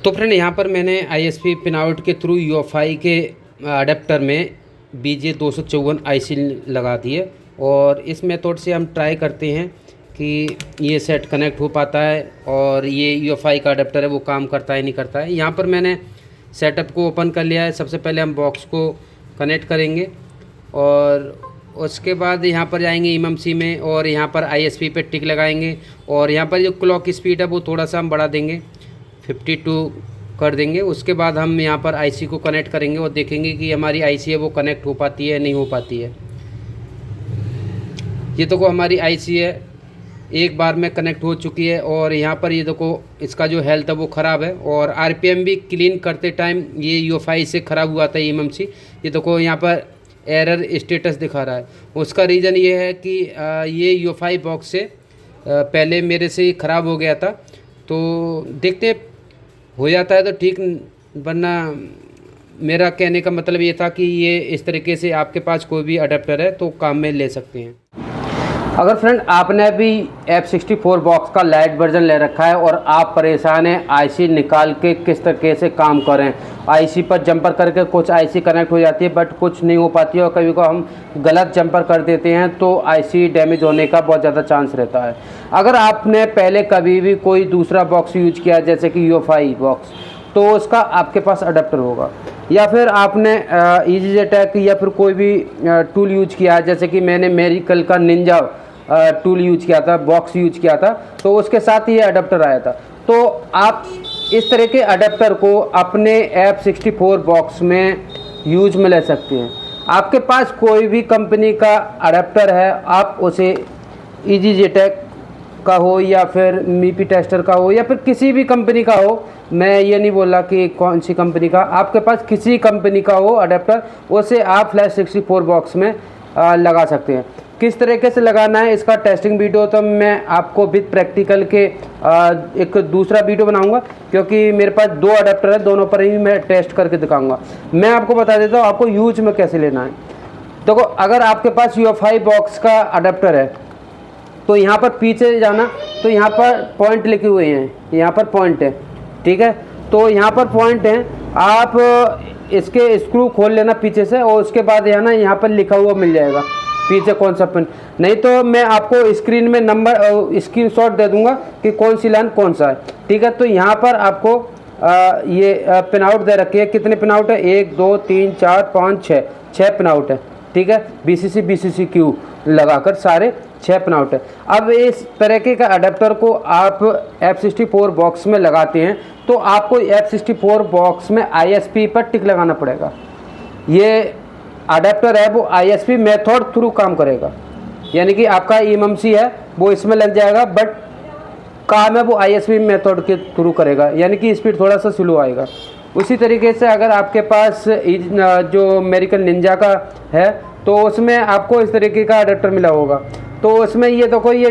तो फ्रेंड यहाँ पर मैंने ISP पिनआउट के थ्रू UFI के अडेप्टर में BJ254 IC लगा दी है और इस मेथड से हम ट्राई करते हैं कि ये सेट कनेक्ट हो पाता है और ये UFI का अडेप्टर है वो काम करता है नहीं करता है। यहाँ पर मैंने सेटअप को ओपन कर लिया है। सबसे पहले हम बॉक्स को कनेक्ट करेंगे और उसके बाद यहाँ पर जाएंगे eMMC में और यहाँ पर ISP पे टिक लगाएंगे और यहाँ पर जो क्लॉक स्पीड है वो थोड़ा सा हम बढ़ा देंगे, 52 कर देंगे। उसके बाद हम यहाँ पर IC को कनेक्ट करेंगे और देखेंगे कि हमारी IC है वो कनेक्ट हो पाती है नहीं हो पाती है। ये देखो हमारी IC है एक बार में कनेक्ट हो चुकी है और यहाँ पर ये देखो इसका जो हेल्थ है वो ख़राब है और RPM भी क्लीन करते टाइम ये UFI से ख़राब हुआ था eMMC। ये देखो यहाँ पर एरर स्टेटस दिखा रहा है। उसका रीज़न ये है कि ये UFI बॉक्स से पहले मेरे से ख़राब हो गया था, तो देखते हो जाता है तो ठीक, वरना मेरा कहने का मतलब ये था कि ये इस तरीके से आपके पास कोई भी अडेप्टर है तो काम में ले सकते हैं। अगर फ्रेंड आपने अभी F64 बॉक्स का लाइट वर्जन ले रखा है और आप परेशान हैं IC निकाल के किस तरीके से काम करें, IC पर जंपर करके कुछ IC कनेक्ट हो जाती है बट कुछ नहीं हो पाती है और कभी को हम गलत जंपर कर देते हैं तो IC डैमेज होने का बहुत ज़्यादा चांस रहता है। अगर आपने पहले कभी भी कोई दूसरा बॉक्स यूज किया जैसे कि UFI बॉक्स, तो उसका आपके पास अडेप्टर होगा, या फिर आपने EasyJet या फिर कोई भी टूल यूज किया जैसे कि मैंने मेरिकल का निंजा टूल यूज किया था, बॉक्स यूज किया था, तो उसके साथ ये अडेप्टर आया था। तो आप इस तरह के अडेप्टर को अपने F64 बॉक्स में यूज में ले सकते हैं। आपके पास कोई भी कंपनी का अडेप्टर है, आप उसे EasyJet का हो या फिर मीपी टेस्टर का हो या फिर किसी भी कंपनी का हो, मैं ये नहीं बोल रहा कि कौन सी कंपनी का, आपके पास किसी कंपनी का हो अडेप्टर, उसे आप Flash64 बॉक्स में लगा सकते हैं। किस तरीके से लगाना है इसका टेस्टिंग वीडियो तो मैं आपको विद प्रैक्टिकल के एक दूसरा वीडियो बनाऊंगा, क्योंकि मेरे पास दो अडेप्टर है, दोनों पर ही मैं टेस्ट करके दिखाऊंगा। मैं आपको बता देता हूँ आपको यूज में कैसे लेना है। देखो अगर आपके पास UFI बॉक्स का अडेप्टर है तो यहाँ पर पीछे जाना, तो यहाँ पर पॉइंट लिखे हुए हैं, यहाँ पर पॉइंट है, ठीक है। तो यहाँ पर पॉइंट है, आप इसके स्क्रू खोल लेना पीछे से और उसके बाद यहाँ पर लिखा हुआ मिल जाएगा पीछे कौन सा पिन। नहीं तो मैं आपको स्क्रीन में नंबर स्क्रीनशॉट दे दूंगा कि कौन सी लाइन कौन सा है, ठीक है। तो यहाँ पर आपको ये पिन आउट दे रखे हैं। कितने पिन आउट है? 1 2 3 4 5 6 पिन आउट है, ठीक है। BCC लगाकर सारे 6 पिन आउट है। अब इस तरीके का अडेप्टर को आप F64 बॉक्स में लगाते हैं तो आपको F64 बॉक्स में ISP पर टिक लगाना पड़ेगा। ये अडेप्टर है वो ISP मेथड थ्रू काम करेगा, यानी कि आपका eMMC है वो इसमें लग जाएगा बट काम है वो ISP मेथड के थ्रू करेगा, यानी कि स्पीड थोड़ा सा स्लो आएगा। उसी तरीके से अगर आपके पास जो मेरिकल निंजा का है तो उसमें आपको इस तरीके का अडेप्टर मिला होगा। तो उसमें ये देखो ये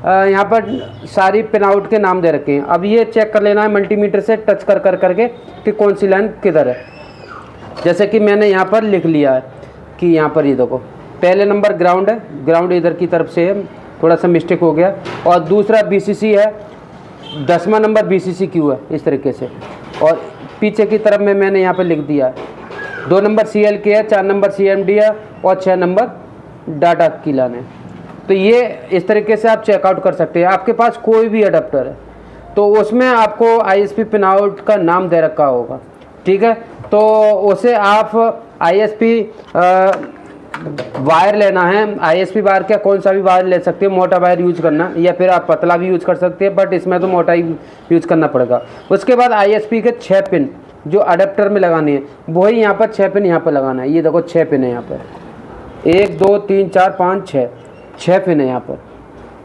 यहाँ पर सारी पिन आउट के नाम दे रखे हैं। अब ये चेक कर लेना है मल्टीमीटर से टच करके कि कौन सी लाइन किधर है। जैसे कि मैंने यहाँ पर लिख लिया है कि यहाँ पर ये देखो पहले नंबर ग्राउंड है, ग्राउंड इधर की तरफ से है, थोड़ा सा मिस्टेक हो गया, और दूसरा BCC है, 10वां नंबर BCCQ है इस तरीके से, और पीछे की तरफ में मैंने यहाँ पर लिख दिया है 2 नंबर CLK है, 4 नंबर CMD है और 6 नंबर डाटा की लाइन है। तो ये इस तरीके से आप चेकआउट कर सकते हैं। आपके पास कोई भी अडेप्टर है तो उसमें आपको ISP पिन आउट का नाम दे रखा होगा, ठीक है। तो उसे आप ISP वायर लेना है, ISP वायर क्या कौन सा भी वायर ले सकते हैं, मोटा वायर यूज करना या फिर आप पतला भी यूज कर सकते हैं, बट इसमें तो मोटा ही यूज करना पड़ेगा। उसके बाद ISP के 6 पिन जो अडेप्टर में लगानी है वही यहाँ पर 6 पिन यहाँ पर लगाना है। ये देखो 6 पिन है यहाँ पर, 1 2 3 4 5 6 पिन है यहाँ पर।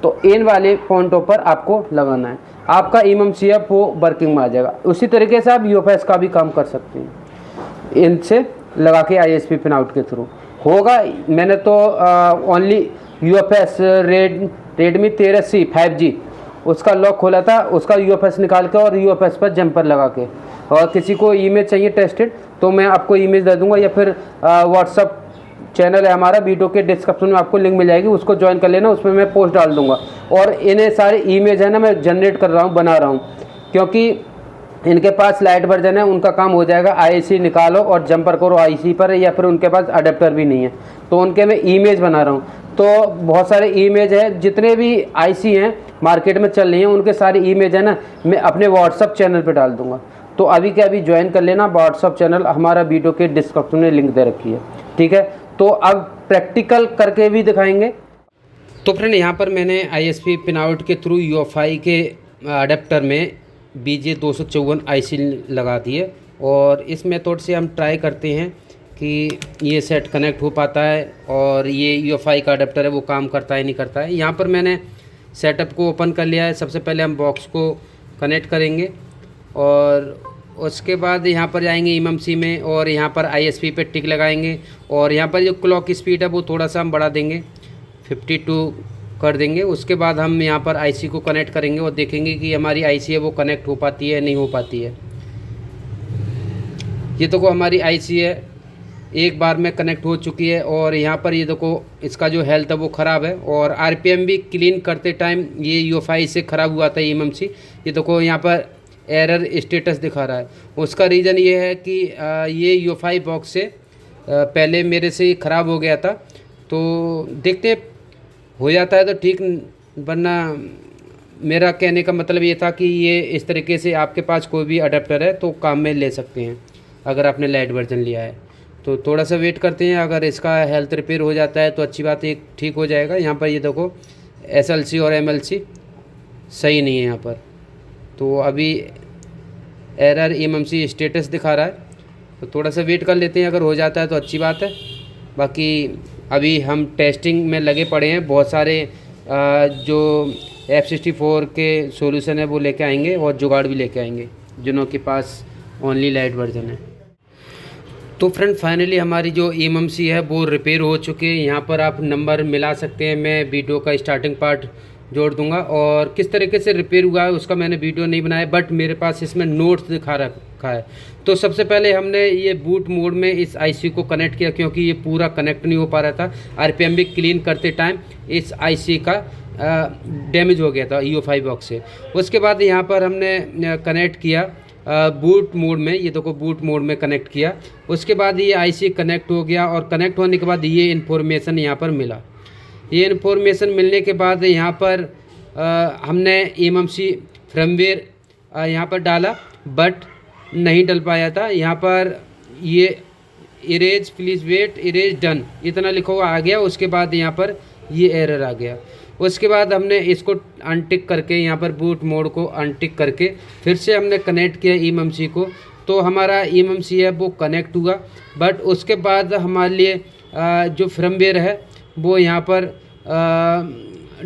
तो इन वाले पॉइंटों पर आपको लगाना है, आपका eMMC है वो वर्किंग में आ जाएगा। उसी तरीके से आप UFS का भी काम कर सकते हैं, इनसे लगा के ISP पिन आउट के थ्रू होगा। मैंने तो only UFS Redmi 13C 5G उसका लॉक खोला था, उसका UFS निकाल के और UFS पर जंपर लगा के। और किसी को इमेज चाहिए टेस्टेड तो मैं आपको इमेज दे दूंगा, या फिर व्हाट्सअप चैनल है हमारा, वीडियो के डिस्क्रिप्शन में आपको लिंक मिल जाएगी, उसको ज्वाइन कर लेना, उसमें मैं पोस्ट डाल दूंगा। और इन्हें सारे इमेज है ना मैं जनरेट कर रहा हूँ, बना रहा हूँ, क्योंकि इनके पास लाइट वर्जन है, उनका काम हो जाएगा। आईसी निकालो और जंपर करो आईसी पर, या फिर उनके पास अडेप्टर भी नहीं है तो उनके मैं इमेज बना रहा हूँ। तो बहुत सारे इमेज है, जितने भी आईसी हैं मार्केट में चल रही हैं उनके सारे इमेज है ना, मैं अपने व्हाट्सअप चैनल पे डाल दूंगा। तो अभी के अभी ज्वाइन कर लेना व्हाट्सअप चैनल, हमारा वीडियो के डिस्क्रिप्शन में लिंक दे रखी है, ठीक है। तो अब प्रैक्टिकल करके भी दिखाएंगे। तो फ्रेंड यहाँ पर मैंने ISP पिनआउट के थ्रू UFI के अडेप्टर में BJ254 IC लगा दी है, और इस मेथड से हम ट्राई करते हैं कि ये सेट कनेक्ट हो पाता है और ये UFI का अडेप्टर है वो काम करता है नहीं करता है। यहाँ पर मैंने सेटअप को ओपन कर लिया है। सबसे पहले हम बॉक्स को कनेक्ट करेंगे और उसके बाद यहाँ पर जाएंगे eMMC में, और यहाँ पर ISP पे टिक लगाएंगे, और यहाँ पर जो क्लॉक स्पीड है वो थोड़ा सा हम बढ़ा देंगे, 52 कर देंगे। उसके बाद हम यहाँ पर IC को कनेक्ट करेंगे और देखेंगे कि हमारी IC है वो कनेक्ट हो पाती है नहीं हो पाती है। ये देखो हमारी IC है एक बार में कनेक्ट हो चुकी है, और यहाँ पर ये देखो इसका जो हेल्थ है वो ख़राब है, और RPM भी क्लीन करते टाइम ये UFI से ख़राब हुआ था eMMC। ये देखो यहाँ पर एरर स्टेटस दिखा रहा है। उसका रीज़न ये है कि ये UFI बॉक्स से पहले मेरे से ख़राब हो गया था। तो देखते हो जाता है तो ठीक, वरना मेरा कहने का मतलब ये था कि ये इस तरीके से आपके पास कोई भी अडेप्टर है तो काम में ले सकते हैं अगर आपने लाइट वर्जन लिया है। तो थोड़ा सा वेट करते हैं, अगर इसका हेल्थ रिपेयर हो जाता है तो अच्छी बात है, ठीक हो जाएगा। यहाँ पर ये देखो SLC और MLC सही नहीं है यहाँ पर, तो अभी एरर eMMC स्टेटस दिखा रहा है। तो थोड़ा सा वेट कर लेते हैं, अगर हो जाता है तो अच्छी बात है। बाकी अभी हम टेस्टिंग में लगे पड़े हैं, बहुत सारे जो F64 के सॉल्यूशन है वो लेके आएंगे, और जुगाड़ भी लेके आएंगे जिनों के पास ओनली लाइट वर्जन है। तो फ्रेंड फाइनली हमारी जो eMMC है वो रिपेयर हो चुकी है। यहाँ पर आप नंबर मिला सकते हैं, मैं वीडियो का स्टार्टिंग पार्ट जोड़ दूंगा, और किस तरीके से रिपेयर हुआ है उसका मैंने वीडियो नहीं बनाया, बट मेरे पास इसमें नोट्स दिखा रखा है। तो सबसे पहले हमने ये बूट मोड में इस IC को कनेक्ट किया, क्योंकि ये पूरा कनेक्ट नहीं हो पा रहा था। RPM भी क्लीन करते टाइम इस IC का डैमेज हो गया था UFI बॉक्स से। उसके बाद यहाँ पर हमने कनेक्ट किया बूट मोड में, ये देखो बूट मोड में कनेक्ट किया। उसके बाद ये IC कनेक्ट हो गया, और कनेक्ट होने के बाद ये इन्फॉर्मेशन यहाँ पर मिला। ये इन्फॉर्मेशन मिलने के बाद यहाँ पर हमने eMMC फर्मवेयर यहाँ पर डाला, बट नहीं डल पाया था। यहाँ पर ये erase please wait erase done इतना लिखा हुआ आ गया। उसके बाद यहाँ पर ये एरर आ गया। उसके बाद हमने इसको अनटिक करके, यहाँ पर बूट मोड को अनटिक करके फिर से हमने कनेक्ट किया eMMC को, तो हमारा eMMC है वो कनेक्ट हुआ। बट उसके बाद हमारे लिए जो फर्मवेयर है वो यहाँ पर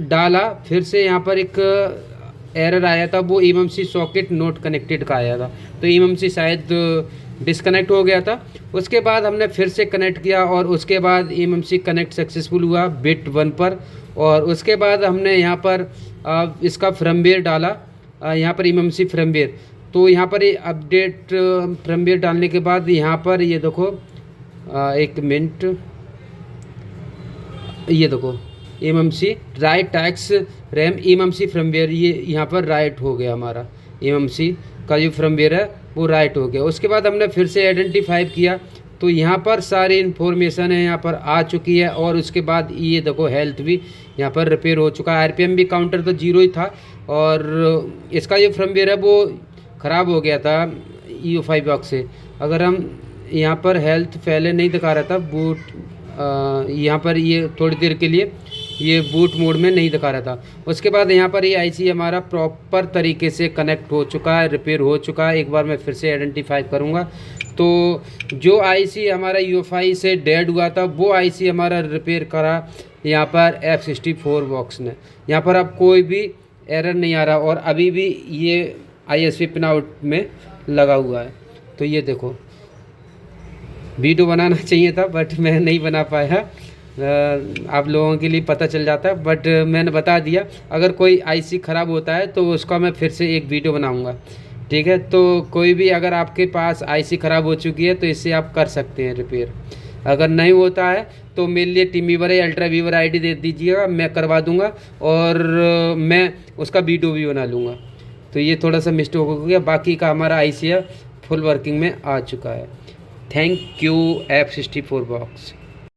डाला, फिर से यहाँ पर एक एरर आया था, वो eMMC सॉकेट नोट कनेक्टेड का आया था। तो eMMC शायद डिस्कनेक्ट हो गया था। उसके बाद हमने फिर से कनेक्ट किया, और उसके बाद eMMC कनेक्ट सक्सेसफुल हुआ बिट 1 पर। और उसके बाद हमने यहाँ पर इसका फर्मवेयर डाला, यहाँ पर eMMC फर्मवेयर। तो यहाँ पर ये अपडेट फर्मवेयर डालने के बाद यहाँ पर ये देखो एक मिनट, ये देखो eMMC right tax RAM eMMC firmware, ये यहाँ पर राइट हो गया। हमारा eMMC का जो फर्मवेयर है वो राइट हो गया। उसके बाद हमने फिर से आइडेंटिफाई किया, तो यहाँ पर सारी इन्फॉर्मेशन है यहाँ पर आ चुकी है। और उसके बाद ये देखो हेल्थ भी यहाँ पर रिपेयर हो चुका है। RPM भी काउंटर तो 0 ही था, और इसका जो फर्मवेयर है वो ख़राब हो गया था UFI बॉक्स से। अगर हम यहाँ पर हेल्थ पहले नहीं दिखा रहा था, बूट यहाँ पर ये थोड़ी देर के लिए ये बूट मोड में नहीं दिखा रहा था। उसके बाद यहाँ पर ये IC हमारा प्रॉपर तरीके से कनेक्ट हो चुका है, रिपेयर हो चुका है। एक बार मैं फिर से आइडेंटिफाई करूँगा, तो जो IC हमारा UFI से डेड हुआ था वो IC हमारा रिपेयर करा यहाँ पर F64 बॉक्स ने। यहाँ पर अब कोई भी एरर नहीं आ रहा, और अभी भी ये ISP पिनआउट में लगा हुआ है। तो ये देखो वीडियो बनाना चाहिए था बट मैं नहीं बना पाया, आप लोगों के लिए पता चल जाता है, बट मैंने बता दिया। अगर कोई IC ख़राब होता है तो उसका मैं फिर से एक वीडियो बनाऊंगा, ठीक है। तो कोई भी अगर आपके पास IC ख़राब हो चुकी है तो इससे आप कर सकते हैं रिपेयर। अगर नहीं होता है तो मेरे लिए टीम वीवर या अल्ट्रा वीवर ID दे दीजिएगा, मैं करवा दूंगा, और मैं उसका वीडियो भी बना लूँगा। तो ये थोड़ा सा मिस्टेक हो गया, बाकी का हमारा IC फुल वर्किंग में आ चुका है। Thank you F64 box.